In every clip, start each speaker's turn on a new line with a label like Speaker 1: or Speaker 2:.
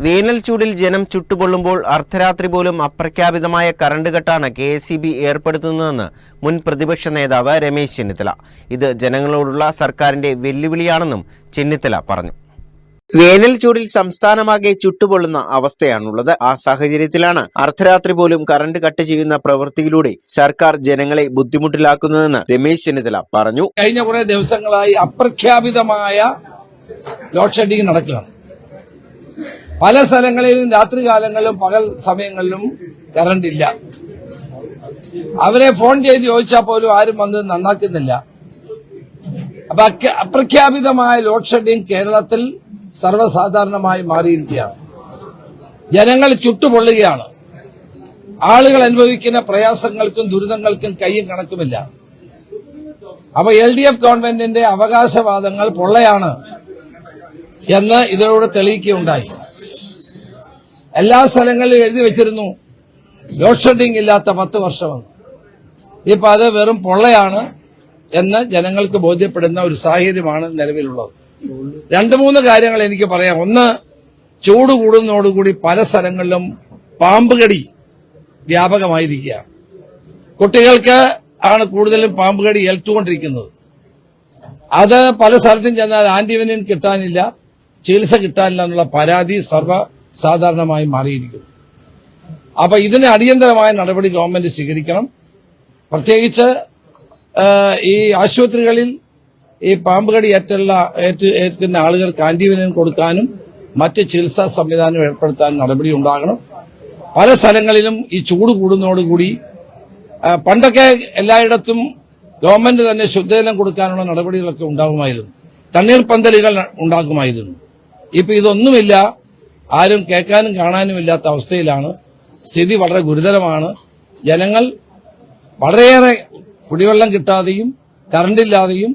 Speaker 1: വേനൽ ചൂടിൽ ജനം ചുട്ടുപൊള്ളുമ്പോൾ അർദ്ധരാത്രി പോലും അപ്രഖ്യാപിതമായ കറണ്ട് കട്ടാണ് KSEB ഏർപ്പെടുത്തുന്നതെന്ന് മുൻ പ്രതിപക്ഷ നേതാവ് രമേശ് ചെന്നിത്തല. ഇത് ജനങ്ങളോടുള്ള സർക്കാരിന്റെ വെല്ലുവിളിയാണെന്നും ചെന്നിത്തല പറഞ്ഞു. വേനൽ ചൂടിൽ സംസ്ഥാനമാകെ ചുട്ടുപൊള്ളുന്ന അവസ്ഥയാണുള്ളത്. ആ സാഹചര്യത്തിലാണ് അർദ്ധരാത്രി പോലും കറണ്ട് കട്ട് ചെയ്യുന്ന പ്രവൃത്തിയിലൂടെ സർക്കാർ ജനങ്ങളെ ബുദ്ധിമുട്ടിലാക്കുന്നതെന്ന് രമേശ് ചെന്നിത്തല പറഞ്ഞു.
Speaker 2: കഴിഞ്ഞ കുറെ ദിവസങ്ങളായി അപ്രഖ്യാപിതമായ ലോഡ് ഷെഡിംഗ് നടക്കുകയാണ്. പല സ്ഥലങ്ങളിലും രാത്രികാലങ്ങളിലും പകൽ സമയങ്ങളിലും കറണ്ട് ഇല്ല. അവരെ ഫോൺ ചെയ്ത് ചോദിച്ചാൽ പോലും ആരും വന്ന് നന്നാക്കുന്നില്ല. അപ്പൊ അപ്രഖ്യാപിതമായ ലോഡ് ഷെഡിംഗ് കേരളത്തിൽ സർവ്വസാധാരണമായി മാറിയിരിക്കുകയാണ്. ജനങ്ങൾ ചുട്ടുപൊള്ളുകയാണ്. ആളുകൾ അനുഭവിക്കുന്ന പ്രയാസങ്ങൾക്കും ദുരിതങ്ങൾക്കും കയ്യും കണക്കുമില്ല. അപ്പൊ LDF ഗവൺമെന്റിന്റെ അവകാശവാദങ്ങൾ പൊള്ളയാണ് എന്ന് ഇതിലൂടെ തെളിയിക്കുകയുണ്ടായി. എല്ലാ സ്ഥലങ്ങളിലും എഴുതി വെച്ചിരുന്നു ലോഡ് ഷെഡിംഗ് ഇല്ലാത്ത 10 വർഷമെന്ന്. ഇപ്പൊ അത് വെറും പൊള്ളയാണ് എന്ന് ജനങ്ങൾക്ക് ബോധ്യപ്പെടുന്ന ഒരു സാഹചര്യമാണ് നിലവിലുള്ളത്. 2-3 കാര്യങ്ങൾ എനിക്ക് പറയാം. ഒന്ന്, ചൂട് കൂടുന്നതോടുകൂടി പല സ്ഥലങ്ങളിലും പാമ്പുകടി വ്യാപകമായിരിക്കുകയാണ്. കുട്ടികൾക്ക് ആണ് കൂടുതലും പാമ്പുകടി ഏൽത്തുകൊണ്ടിരിക്കുന്നത്. അത് പല സ്ഥലത്തും ചെന്നാൽ ആന്റിവെനിൻ കിട്ടാനില്ല, ചികിത്സ കിട്ടാനില്ല എന്നുള്ള പരാതി സർവ്വസാധാരണമായി മാറിയിരിക്കുന്നു. അപ്പൊ ഇതിന് അടിയന്തരമായ നടപടി ഗവൺമെന്റ് സ്വീകരിക്കണം. പ്രത്യേകിച്ച് ഈ ആശുപത്രികളിൽ ഈ പാമ്പുകടി ഏൽക്കുന്ന ആളുകൾക്ക് ആന്റിവെനിൻ കൊടുക്കാനും മറ്റ് ചികിത്സാ സംവിധാനം ഏർപ്പെടുത്താനും നടപടി ഉണ്ടാകണം. പല സ്ഥലങ്ങളിലും ഈ ചൂട് കൂടുന്നതോടുകൂടി പണ്ടൊക്കെ എല്ലായിടത്തും ഗവൺമെന്റ് തന്നെ ശുദ്ധജലം കൊടുക്കാനുള്ള നടപടികളൊക്കെ ഉണ്ടാകുമായിരുന്നു, തണ്ണീർപ്പന്തലുകൾ ഉണ്ടാക്കുമായിരുന്നു. ഇപ്പൊ ഇതൊന്നുമില്ല, ആരും കേൾക്കാനും കാണാനും ഇല്ലാത്ത അവസ്ഥയിലാണ്. സ്ഥിതി വളരെ ഗുരുതരമാണ്. ജനങ്ങൾ വളരെയേറെ കുടിവെള്ളം കിട്ടാതെയും കറണ്ടില്ലാതെയും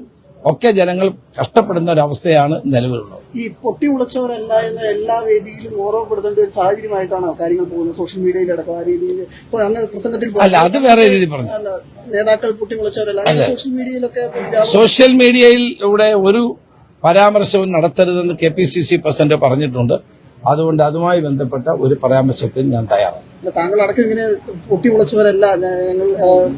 Speaker 2: ഒക്കെ ജനങ്ങൾ കഷ്ടപ്പെടുന്ന ഒരവസ്ഥയാണ് നിലവിലുള്ളത്.
Speaker 3: ഈ പൊട്ടിമുളച്ചവരല്ല എന്ന് എല്ലാ വേദിയിലും ഓർമ്മപ്പെടുത്തേണ്ട ഒരു സാഹചര്യമായിട്ടാണ് കാര്യങ്ങൾ പോകുന്നത്. സോഷ്യൽ മീഡിയയിലടക്കം ആ രീതിയിൽ പ്രസംഗത്തിൽ
Speaker 2: അല്ല, അത് വേറെ രീതി പറഞ്ഞു.
Speaker 3: നേതാക്കൾ പൊട്ടിമുളച്ചവരല്ല
Speaker 2: സോഷ്യൽ മീഡിയയിലൂടെ ഒരു പരാമർശവും നടത്തരുതെന്ന് KPCC പ്രസിഡന്റ് പറഞ്ഞിട്ടുണ്ട്. അതുകൊണ്ട് അതുമായി ബന്ധപ്പെട്ട ഒരു പരാമർശത്തിന് ഞാൻ തയ്യാറാണ്.
Speaker 3: താങ്കൾ അടക്കം ഇങ്ങനെ പൊട്ടിമുളച്ചവരല്ല, ഞങ്ങൾ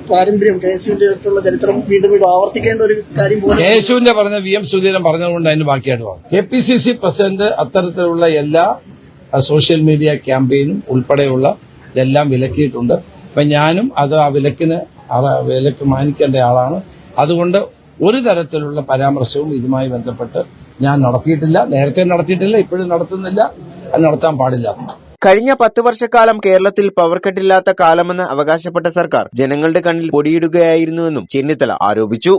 Speaker 3: പാരമ്പര്യം KSUവിന്റെ ചരിത്രം വീണ്ടും വീണ്ടും ആവർത്തിക്കേണ്ട ഒരു കാര്യം പോലെ
Speaker 2: KSUവിന്റെ പറഞ്ഞ VM സുധീരൻ പറഞ്ഞതുകൊണ്ട് അതിന് ബാക്കിയായിട്ട് പറഞ്ഞു. KPCC പ്രസിഡന്റ് അത്തരത്തിലുള്ള എല്ലാ സോഷ്യൽ മീഡിയ ക്യാമ്പയിനും ഉൾപ്പെടെയുള്ള ഇതെല്ലാം വിലക്കിയിട്ടുണ്ട്. അപ്പൊ ഞാനും അത് ആ വിലക്ക് മാനിക്കേണ്ട ആളാണ്. അതുകൊണ്ട് ഒരു തരത്തിലുള്ള പരാമർശവും ഇതുമായി ബന്ധപ്പെട്ട് ഞാൻ നടത്തിയിട്ടില്ല. നേരത്തെ നടത്തിയിട്ടില്ല, ഇപ്പോഴും നടത്തുന്നില്ല, അത് നടത്താൻ പാടില്ല.
Speaker 1: കഴിഞ്ഞ 10 വർഷക്കാലം കേരളത്തിൽ പവർ കട്ടില്ലാത്ത കാലമെന്ന് അവകാശപ്പെട്ട സർക്കാർ ജനങ്ങളുടെ കണ്ണിൽ പൊടിയിടുകയായിരുന്നുവെന്നും ചെന്നിത്തല ആരോപിച്ചു.